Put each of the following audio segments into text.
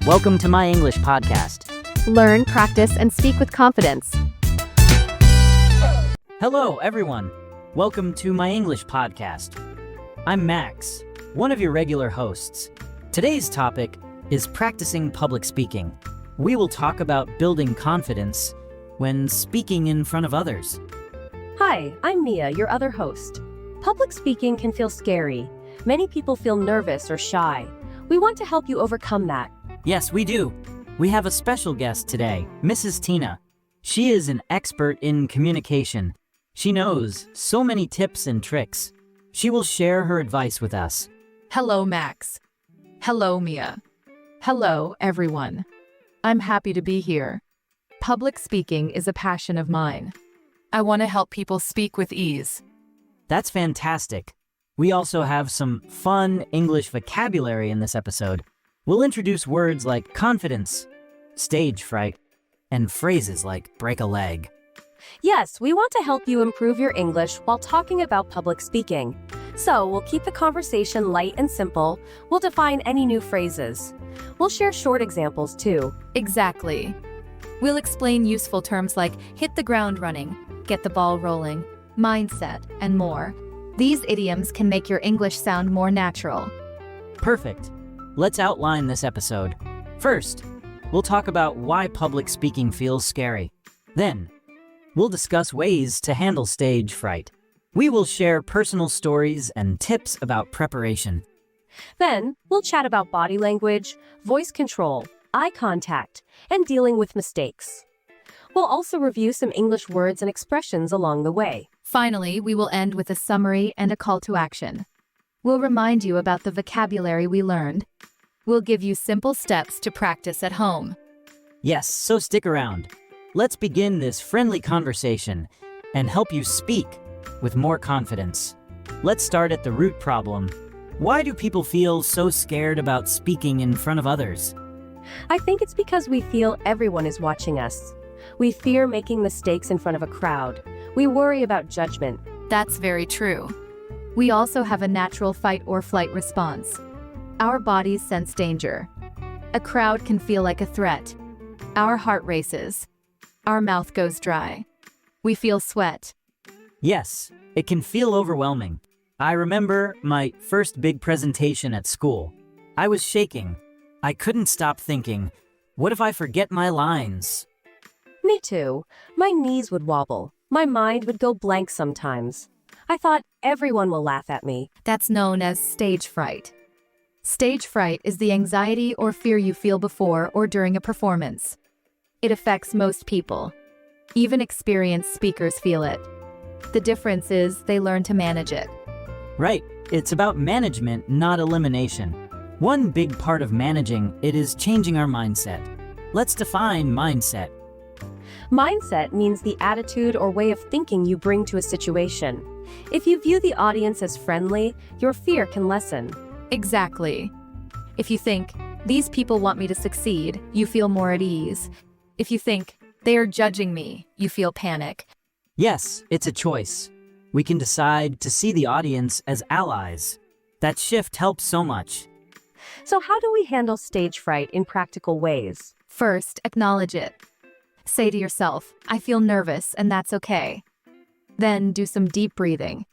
Welcome to My English Podcast. Learn, practice, and speak with confidence. Hello, everyone. Welcome to My English Podcast. I'm Max, one of your regular hosts. Today's topic is practicing public speaking. We will talk about building confidence when speaking in front of others. Hi, I'm Mia, your other host. Public speaking can feel scary. Many people feel nervous or shy. We want to help you overcome that. Yes, we do. We have a special guest today, Mrs. Tina. She is an expert in communication. She knows so many tips and tricks. She will share her advice with us. Hello, Max. Hello, Mia. Hello, everyone. I'm happy to be here. Public speaking is a passion of mine. I want to help people speak with ease. That's fantastic. We also have some fun English vocabulary in this episode. We'll introduce words like confidence, stage fright, and phrases like break a leg. Yes, we want to help you improve your English while talking about public speaking. So, we'll keep the conversation light and simple. We'll define any new phrases. We'll share short examples too. Exactly. We'll explain useful terms like hit the ground running, get the ball rolling, mindset, and more. These idioms can make your English sound more natural. Perfect. Let's outline this episode. First, we'll talk about why public speaking feels scary. Then, we'll discuss ways to handle stage fright. We will share personal stories and tips about preparation. Then, we'll chat about body language, voice control, eye contact, and dealing with mistakes. We'll also review some English words and expressions along the way. Finally, we will end with a summary and a call to action. We'll remind you about the vocabulary we learned. We'll give you simple steps to practice at home. Yes, so stick around. Let's begin this friendly conversation and help you speak with more confidence. Let's start at the root problem. Why do people feel so scared about speaking in front of others? I think it's because we feel everyone is watching us. We fear making mistakes in front of a crowd. We worry about judgment. That's very true. We also have a natural fight or flight response. Our bodies sense danger. A crowd can feel like a threat. Our heart races. Our mouth goes dry. We feel sweat. Yes, it can feel overwhelming. I remember my first big presentation at school. I was shaking. I couldn't stop thinking, what if I forget my lines? Me too. My knees would wobble. My mind would go blank sometimes. I thought everyone will laugh at me. That's known as stage fright. Stage fright is the anxiety or fear you feel before or during a performance. It affects most people. Even experienced speakers feel it. The difference is they learn to manage it. Right, it's about management, not elimination. One big part of managing it is changing our mindset. Let's define mindset. Mindset means the attitude or way of thinking you bring to a situation. If you view the audience as friendly, your fear can lessen. Exactly. If you think, these people want me to succeed, you feel more at ease. If you think, they are judging me, you feel panic. Yes, it's a choice. We can decide to see the audience as allies. That shift helps so much. So how do we handle stage fright in practical ways? First, acknowledge it. Say to yourself, I feel nervous and that's okay. Then do some deep breathing.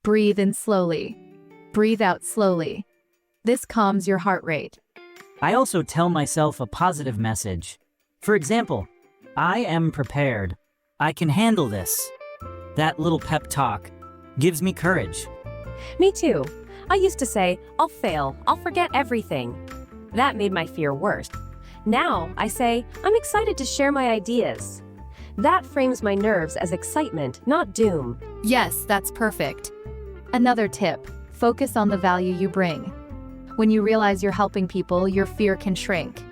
Breathe in slowly. Breathe out slowly. This calms your heart rate. I also tell myself a positive message. For example, I am prepared. I can handle this. That little pep talk gives me courage. Me too. I used to say, I'll fail, I'll forget everything. That made my fear worse. Now I say, I'm excited to share my ideas. That frames my nerves as excitement, not doom. Yes, that's perfect. Another tip, focus on the value you bring. When you realize you're helping people, your fear can shrink.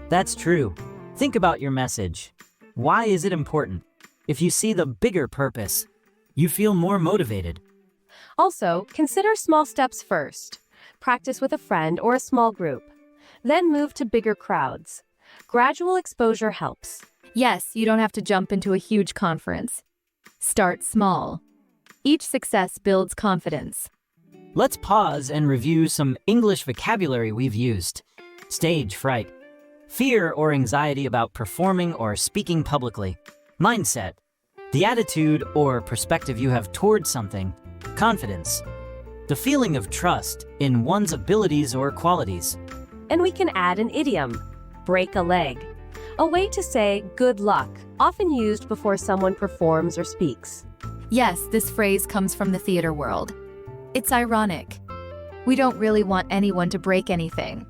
That's true. Think about your message. Why is it important? If you see the bigger purpose, you feel more motivated. Also, consider small steps first. Practice with a friend or a small group. Then move to bigger crowds. Gradual exposure helps. Yes, you don't have to jump into a huge conference. Start small. Each success builds confidence. Let's pause and review some English vocabulary we've used. Stage fright. Fear or anxiety about performing or speaking publicly. Mindset. The attitude or perspective you have towards something. Confidence. The feeling of trust in one's abilities or qualities. And we can add an idiom, break a leg, a way to say good luck, often used before someone performs or speaks. Yes, this phrase comes from the theater world. It's ironic. We don't really want anyone to break anything.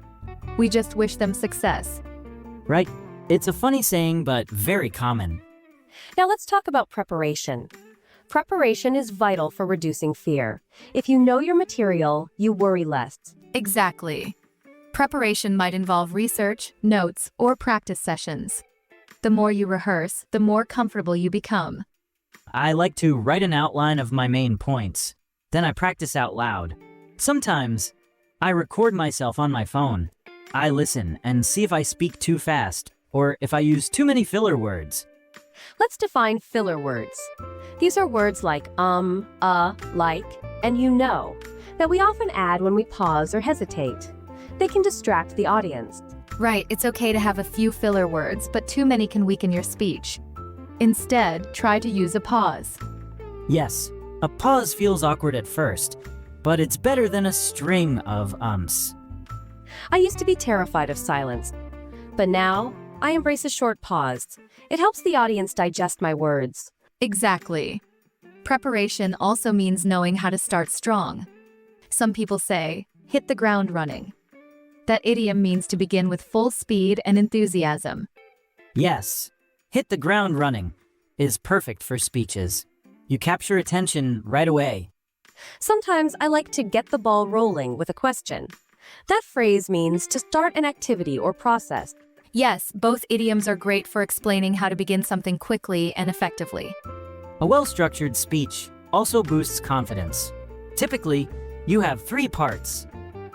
We just wish them success. Right? It's a funny saying, but very common. Now let's talk about preparation. Preparation is vital for reducing fear. If you know your material, you worry less. Exactly. Preparation might involve research, notes, or practice sessions. The more you rehearse, the more comfortable you become. I like to write an outline of my main points. Then I practice out loud. Sometimes, I record myself on my phone. I listen and see if I speak too fast, or if I use too many filler words. Let's define filler words. These are words like like, and you know, that we often add when we pause or hesitate. They can distract the audience. Right, it's okay to have a few filler words, but too many can weaken your speech. Instead, try to use a pause. Yes, a pause feels awkward at first, but it's better than a string of ums. I used to be terrified of silence, but now I embrace a short pause. It helps the audience digest my words. Exactly. Preparation also means knowing how to start strong. Some people say, hit the ground running. That idiom means to begin with full speed and enthusiasm. Yes, hit the ground running is perfect for speeches. You capture attention right away. Sometimes I like to get the ball rolling with a question. That phrase means to start an activity or process. Yes, both idioms are great for explaining how to begin something quickly and effectively. A well-structured speech also boosts confidence. Typically, you have 3 parts: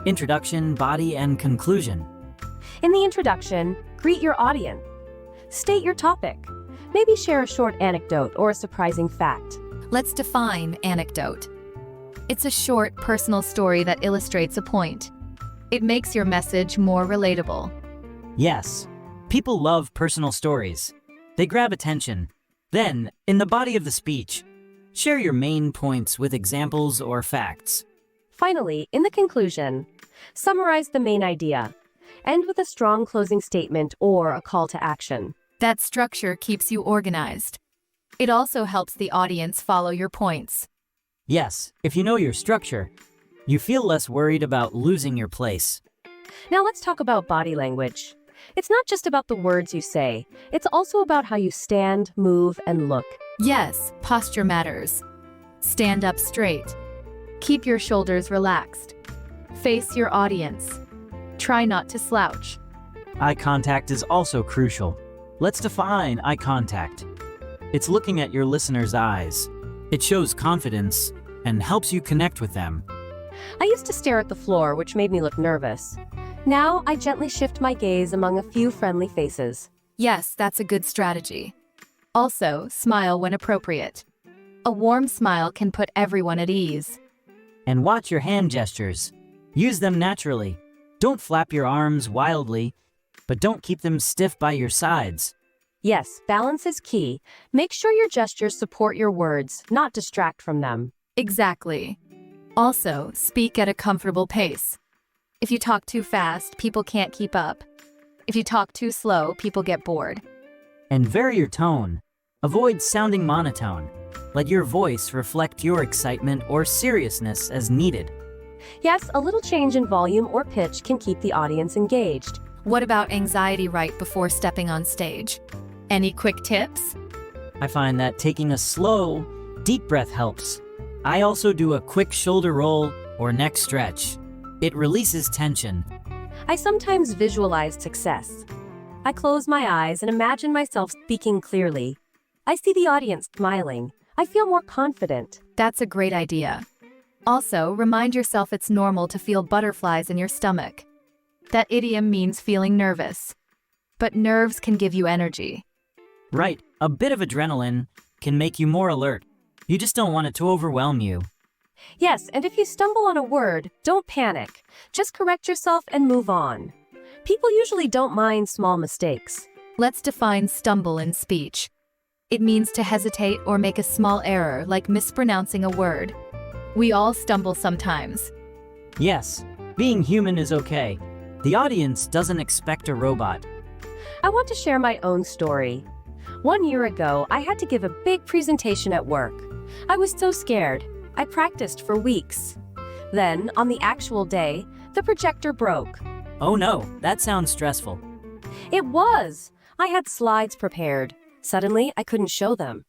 introduction, body, and conclusion. In the introduction, greet your audience. State your topic. Maybe share a short anecdote or a surprising fact. Let's define anecdote. It's a short, personal story that illustrates a point. It makes your message more relatable. Yes, people love personal stories. They grab attention. Then, in the body of the speech, share your main points with examples or facts. Finally, in the conclusion, summarize the main idea. End with a strong closing statement or a call to action. That structure keeps you organized. It also helps the audience follow your points. Yes, if you know your structure, you feel less worried about losing your place. Now let's talk about body language. It's not just about the words you say. It's also about how you stand, move, and look. Yes, posture matters. Stand up straight. Keep your shoulders relaxed. Face your audience. Try not to slouch. Eye contact is also crucial. Let's define eye contact. It's looking at your listener's eyes. It shows confidence and helps you connect with them. I used to stare at the floor, which made me look nervous. Now I gently shift my gaze among a few friendly faces. Yes, that's a good strategy. Also, smile when appropriate. A warm smile can put everyone at ease. And watch your hand gestures. Use them naturally. Don't flap your arms wildly, but don't keep them stiff by your sides. Yes, balance is key. Make sure your gestures support your words, not distract from them. Exactly. Also, speak at a comfortable pace. If you talk too fast, people can't keep up. If you talk too slow, people get bored. And vary your tone. Avoid sounding monotone. Let your voice reflect your excitement or seriousness as needed. Yes, a little change in volume or pitch can keep the audience engaged. What about anxiety right before stepping on stage? Any quick tips? I find that taking a slow, deep breath helps. I also do a quick shoulder roll or neck stretch. It releases tension. I sometimes visualize success. I close my eyes and imagine myself speaking clearly. I see the audience smiling. I feel more confident. That's a great idea. Also, remind yourself it's normal to feel butterflies in your stomach. That idiom means feeling nervous. But nerves can give you energy. Right, a bit of adrenaline can make you more alert. You just don't want it to overwhelm you. Yes, and if you stumble on a word, don't panic. Just correct yourself and move on. People usually don't mind small mistakes. Let's define stumble in speech. It means to hesitate or make a small error, like mispronouncing a word. We all stumble sometimes. Yes, being human is okay. The audience doesn't expect a robot. I want to share my own story. 1 year ago, I had to give a big presentation at work. I was so scared. I practiced for weeks. Then, on the actual day, the projector broke. Oh no, that sounds stressful. It was! I had slides prepared. Suddenly, I couldn't show them.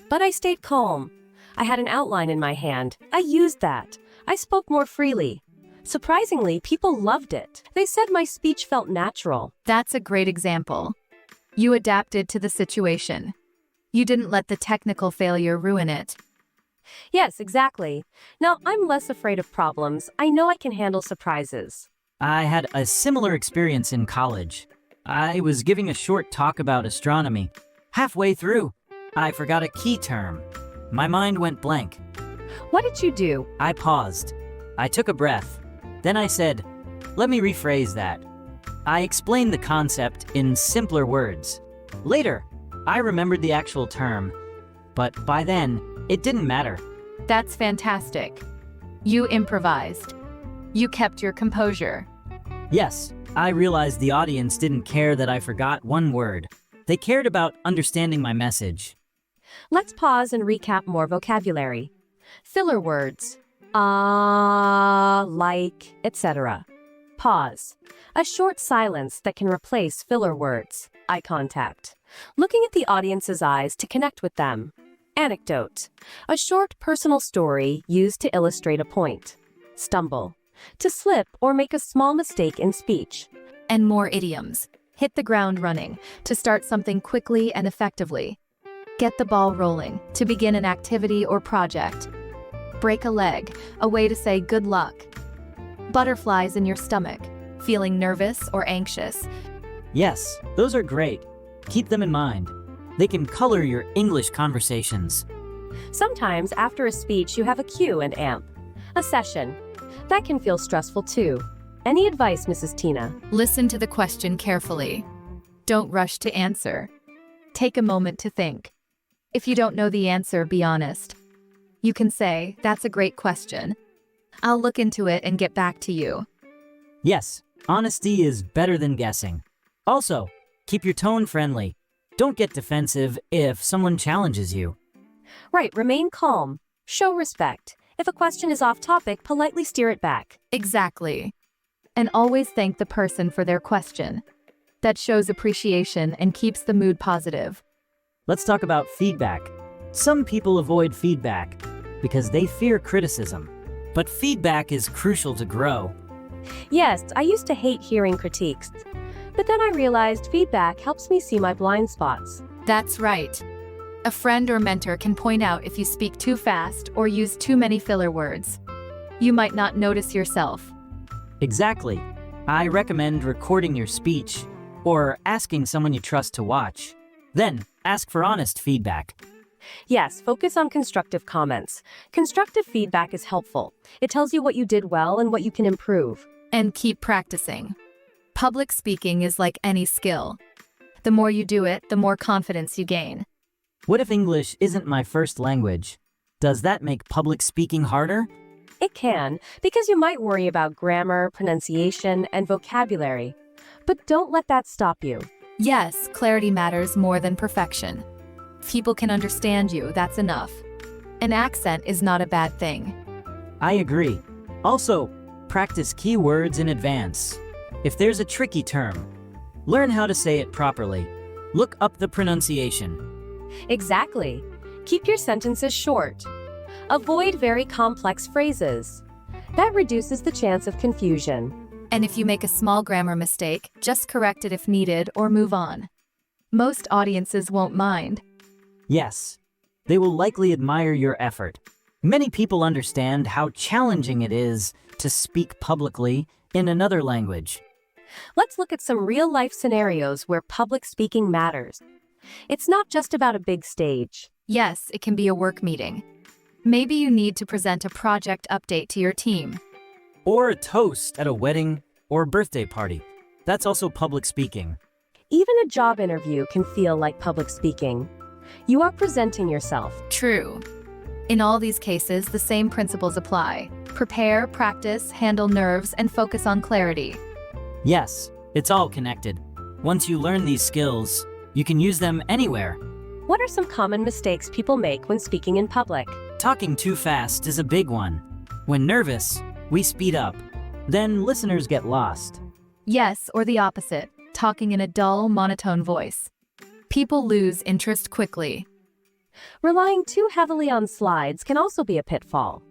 But I stayed calm. I had an outline in my hand. I used that. I spoke more freely. Surprisingly, people loved it. They said my speech felt natural. That's a great example. You adapted to the situation. You didn't let the technical failure ruin it. Yes, exactly. Now, I'm less afraid of problems. I know I can handle surprises. I had a similar experience in college. I was giving a short talk about astronomy. Halfway through, I forgot a key term. My mind went blank. What did you do? I paused. I took a breath. Then I said, "Let me rephrase that." I explained the concept in simpler words. Later, I remembered the actual term, but by then, it didn't matter. That's fantastic. You improvised. You kept your composure. Yes, I realized the audience didn't care that I forgot one word. They cared about understanding my message. Let's pause and recap more vocabulary. Filler words. Like, etc. Pause. A short silence that can replace filler words. Eye contact. Looking at the audience's eyes to connect with them. Anecdote. A short personal story used to illustrate a point. Stumble. To slip or make a small mistake in speech. And more idioms. Hit the ground running, to start something quickly and effectively. Get the ball rolling, to begin an activity or project. Break a leg, a way to say good luck. Butterflies in your stomach, feeling nervous or anxious. Yes, those are great. Keep them in mind. They can color your English conversations. Sometimes after a speech you have a cue and amp. A session. That can feel stressful too. Any advice, Mrs. Tina? Listen to the question carefully. Don't rush to answer. Take a moment to think. If you don't know the answer, be honest. You can say, "That's a great question. I'll look into it and get back to you." Yes, honesty is better than guessing. Also, keep your tone friendly. Don't get defensive if someone challenges you. Right, remain calm. Show respect. If a question is off topic, politely steer it back. Exactly. And always thank the person for their question. That shows appreciation and keeps the mood positive. Let's talk about feedback. Some people avoid feedback because they fear criticism. But feedback is crucial to grow. Yes, I used to hate hearing critiques. But then I realized feedback helps me see my blind spots. That's right. A friend or mentor can point out if you speak too fast or use too many filler words. You might not notice yourself. Exactly. I recommend recording your speech or asking someone you trust to watch. Then, ask for honest feedback. Yes, focus on constructive comments. Constructive feedback is helpful. It tells you what you did well and what you can improve. And keep practicing. Public speaking is like any skill. The more you do it, the more confidence you gain. What if English isn't my first language? Does that make public speaking harder? It can, because you might worry about grammar, pronunciation, and vocabulary. But don't let that stop you. Yes, clarity matters more than perfection. If people can understand you, that's enough. An accent is not a bad thing. I agree. Also, practice keywords in advance. If there's a tricky term, learn how to say it properly. Look up the pronunciation. Exactly. Keep your sentences short. Avoid very complex phrases. That reduces the chance of confusion. And if you make a small grammar mistake, just correct it if needed or move on. Most audiences won't mind. Yes, they will likely admire your effort. Many people understand how challenging it is to speak publicly in another language. Let's look at some real-life scenarios where public speaking matters. It's not just about a big stage. Yes, it can be a work meeting. Maybe you need to present a project update to your team. Or a toast at a wedding or birthday party. That's also public speaking. Even a job interview can feel like public speaking. You are presenting yourself. True. In all these cases, the same principles apply. Prepare, practice, handle nerves, and focus on clarity. Yes, it's all connected. Once you learn these skills, you can use them anywhere. What are some common mistakes people make when speaking in public? Talking too fast is a big one. When nervous, we speed up. Then listeners get lost. Yes, or the opposite, talking in a dull, monotone voice. People lose interest quickly. Relying too heavily on slides can also be a pitfall.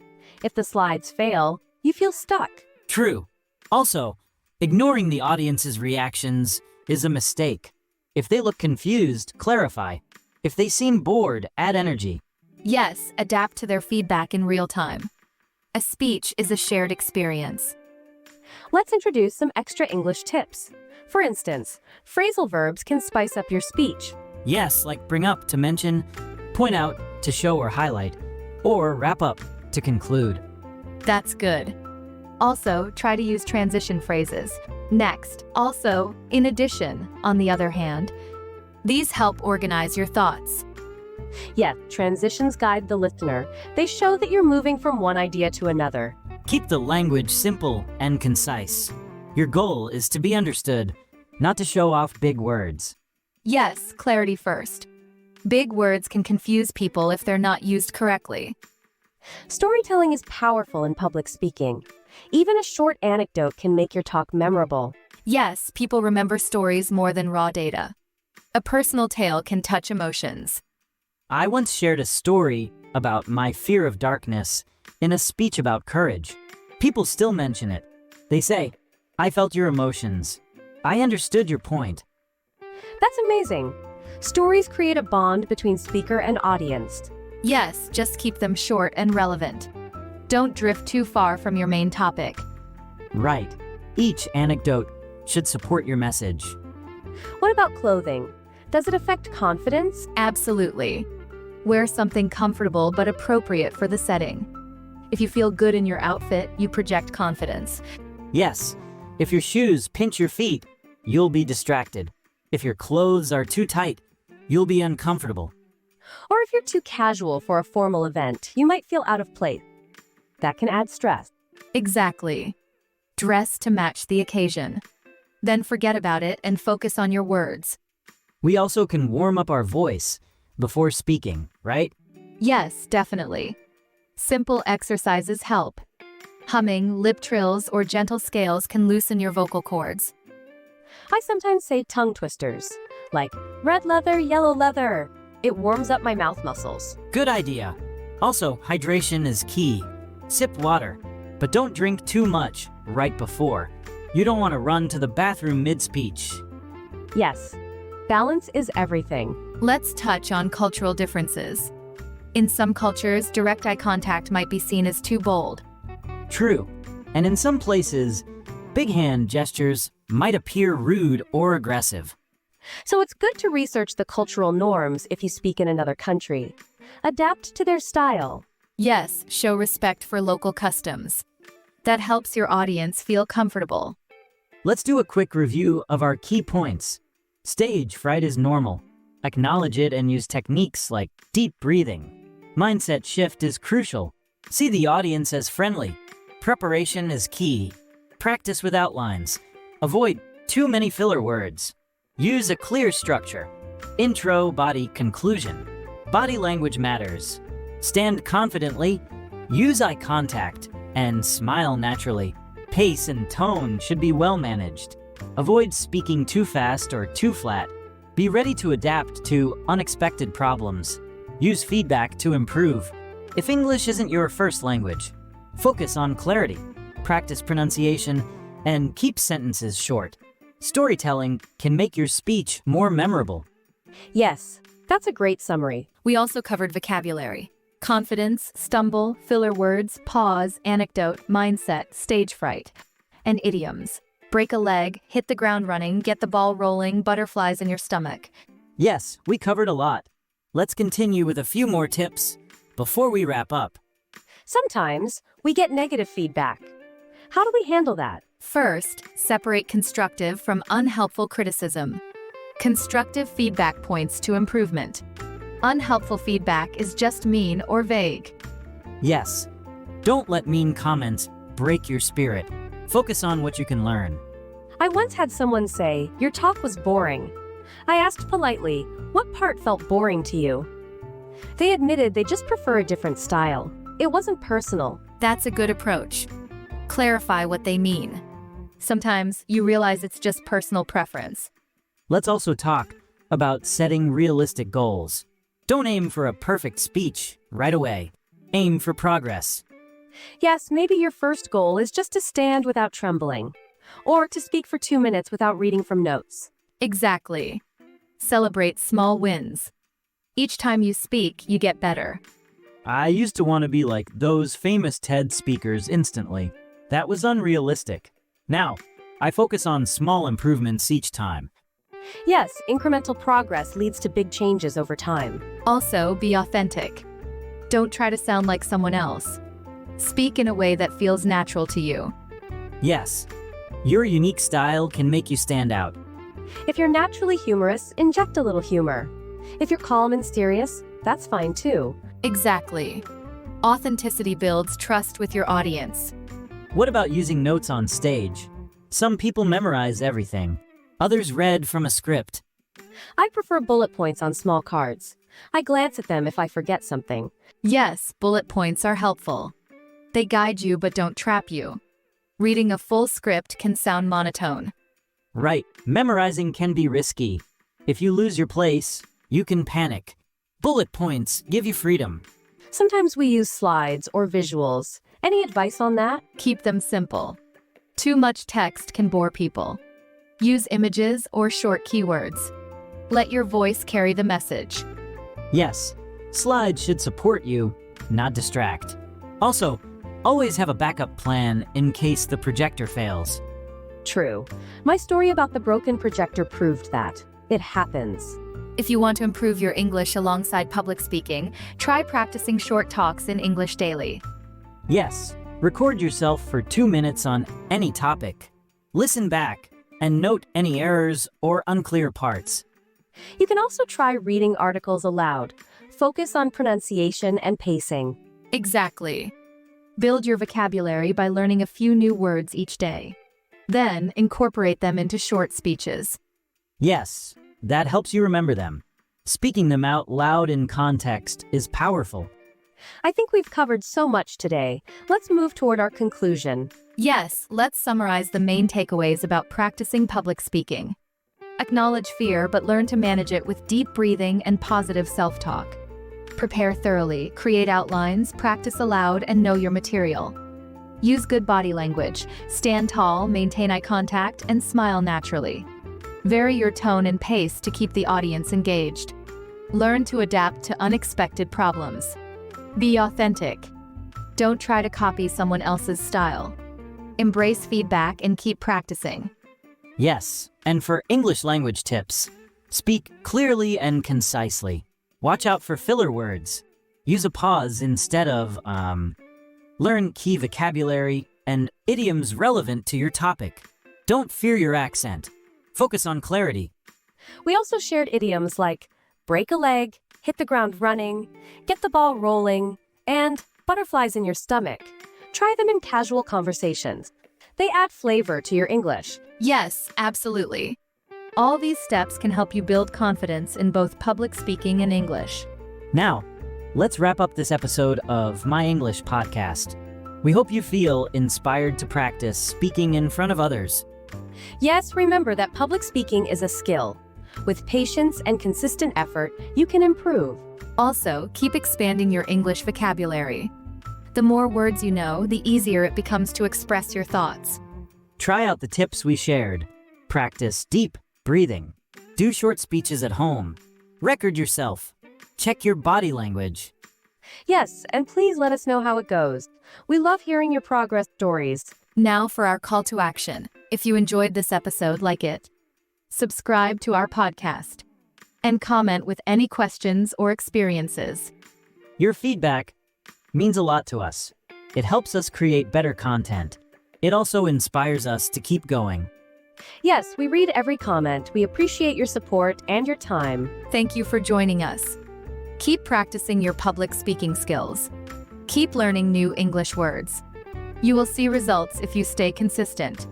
If the slides fail, you feel stuck. True. Also, ignoring the audience's reactions is a mistake. If they look confused, clarify. If they seem bored, add energy. Yes, adapt to their feedback in real time. A speech is a shared experience. Let's introduce some extra English tips. For instance, phrasal verbs can spice up your speech. Yes, like bring up to mention, point out to show or highlight, or wrap up to conclude. That's good. Also, try to use transition phrases. Next, also, in addition, on the other hand. These help organize your thoughts. Yes, transitions guide the listener. They show that you're moving from one idea to another. Keep the language simple and concise. Your goal is to be understood, not to show off big words. Yes, clarity first. Big words can confuse people if they're not used correctly. Storytelling is powerful in public speaking. Even a short anecdote can make your talk memorable. Yes, people remember stories more than raw data. A personal tale can touch emotions. I once shared a story about my fear of darkness in a speech about courage. People still mention it. They say, "I felt your emotions. I understood your point." That's amazing. Stories create a bond between speaker and audience. Yes, just keep them short and relevant. Don't drift too far from your main topic. Right. Each anecdote should support your message. What about clothing? Does it affect confidence? Absolutely. Wear something comfortable but appropriate for the setting. If you feel good in your outfit, you project confidence. Yes, if your shoes pinch your feet, you'll be distracted. If your clothes are too tight, you'll be uncomfortable. Or if you're too casual for a formal event, you might feel out of place. That can add stress. Exactly. Dress to match the occasion. Then forget about it and focus on your words. We also can warm up our voice before speaking, right? Yes, definitely. Simple exercises help. Humming, lip trills, or gentle scales can loosen your vocal cords. I sometimes say tongue twisters, like red leather, yellow leather. It warms up my mouth muscles. Good idea. Also, hydration is key. Sip water, but don't drink too much right before. You don't want to run to the bathroom mid-speech. Yes, balance is everything. Let's touch on cultural differences. In some cultures, direct eye contact might be seen as too bold. True. And in some places, big hand gestures might appear rude or aggressive. So it's good to research the cultural norms if you speak in another country. Adapt to their style. Yes, show respect for local customs. That helps your audience feel comfortable. Let's do a quick review of our key points. Stage fright is normal. Acknowledge it and use techniques like deep breathing. Mindset shift is crucial. See the audience as friendly. Preparation is key. Practice with outlines. Avoid too many filler words. Use a clear structure. Intro, body, conclusion. Body language matters. Stand confidently. Use eye contact. And smile naturally. Pace and tone should be well managed. Avoid speaking too fast or too flat. Be ready to adapt to unexpected problems. Use feedback to improve. If English isn't your first language, focus on clarity, practice pronunciation, and keep sentences short. Storytelling can make your speech more memorable. Yes, that's a great summary. We also covered vocabulary. Confidence, stumble, filler words, pause, anecdote, mindset, stage fright, and idioms. Break a leg, hit the ground running, get the ball rolling, butterflies in your stomach. Yes, we covered a lot. Let's continue with a few more tips before we wrap up. Sometimes we get negative feedback. How do we handle that? First, separate constructive from unhelpful criticism. Constructive feedback points to improvement. Unhelpful feedback is just mean or vague. Yes. Don't let mean comments break your spirit. Focus on what you can learn. I once had someone say, "Your talk was boring." I asked politely, "What part felt boring to you?" They admitted they just prefer a different style. It wasn't personal. That's a good approach. Clarify what they mean. Sometimes you realize it's just personal preference. Let's also talk about setting realistic goals. Don't aim for a perfect speech right away. Aim for progress. Yes, maybe your first goal is just to stand without trembling, or to speak for 2 minutes without reading from notes. Exactly. Celebrate small wins. Each time you speak, you get better. I used to want to be like those famous TED speakers instantly. That was unrealistic. Now, I focus on small improvements each time. Yes, incremental progress leads to big changes over time. Also, be authentic. Don't try to sound like someone else. Speak in a way that feels natural to you. Yes, your unique style can make you stand out. If you're naturally humorous, inject a little humor. If you're calm and serious, that's fine too. Exactly. Authenticity builds trust with your audience. What about using notes on stage? Some people memorize everything. Others read from a script. I prefer bullet points on small cards. I glance at them if I forget something. Yes, bullet points are helpful. They guide you but don't trap you. Reading a full script can sound monotone. Right, memorizing can be risky. If you lose your place, you can panic. Bullet points give you freedom. Sometimes we use slides or visuals. Any advice on that? Keep them simple. Too much text can bore people. Use images or short keywords. Let your voice carry the message. Yes, slides should support you, not distract. Also, always have a backup plan in case the projector fails. True. My story about the broken projector proved that. It happens. If you want to improve your English alongside public speaking, try practicing short talks in English daily. Yes, record yourself for 2 minutes on any topic. Listen back and note any errors or unclear parts. You can also try reading articles aloud. Focus on pronunciation and pacing. Exactly. Build your vocabulary by learning a few new words each day. Then, incorporate them into short speeches. Yes, that helps you remember them. Speaking them out loud in context is powerful. I think we've covered so much today. Let's move toward our conclusion. Yes, let's summarize the main takeaways about practicing public speaking. Acknowledge fear, but learn to manage it with deep breathing and positive self-talk. Prepare thoroughly, create outlines, practice aloud, and know your material. Use good body language, stand tall, maintain eye contact, and smile naturally. Vary your tone and pace to keep the audience engaged. Learn to adapt to unexpected problems. Be authentic. Don't try to copy someone else's style. Embrace feedback and keep practicing. Yes, and for English language tips, speak clearly and concisely. Watch out for filler words. Use a pause instead of, Learn key vocabulary and idioms relevant to your topic. Don't fear your accent. Focus on clarity. We also shared idioms like break a leg, hit the ground running, get the ball rolling, and butterflies in your stomach. Try them in casual conversations. They add flavor to your English. Yes, absolutely. All these steps can help you build confidence in both public speaking and English. Now, let's wrap up this episode of My English Podcast. We hope you feel inspired to practice speaking in front of others. Yes, remember that public speaking is a skill. With patience and consistent effort, you can improve. Also, keep expanding your English vocabulary. The more words you know, the easier it becomes to express your thoughts. Try out the tips we shared. Practice deep breathing. Do short speeches at home. Record yourself. Check your body language. Yes, and please let us know how it goes. We love hearing your progress stories. Now for our call to action. If you enjoyed this episode, like it, subscribe to our podcast, and comment with any questions or experiences. Your feedback means a lot to us. It helps us create better content. It also inspires us to keep going. Yes, we read every comment. We appreciate your support and your time. Thank you for joining us. Keep practicing your public speaking skills. Keep learning new English words. You will see results if you stay consistent.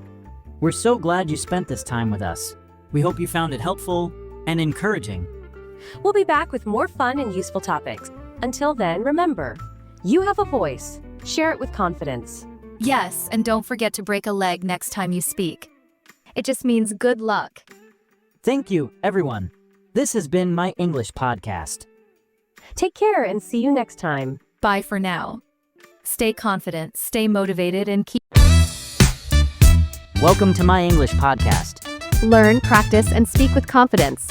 We're so glad you spent this time with us. We hope you found it helpful and encouraging. We'll be back with more fun and useful topics. Until then, remember, you have a voice. Share it with confidence. Yes, and don't forget to break a leg next time you speak. It just means good luck. Thank you, everyone. This has been my English podcast. Take care and see you next time. Bye for now. Stay confident, stay motivated, and keep. Welcome to my English podcast. Learn, practice, and speak with confidence.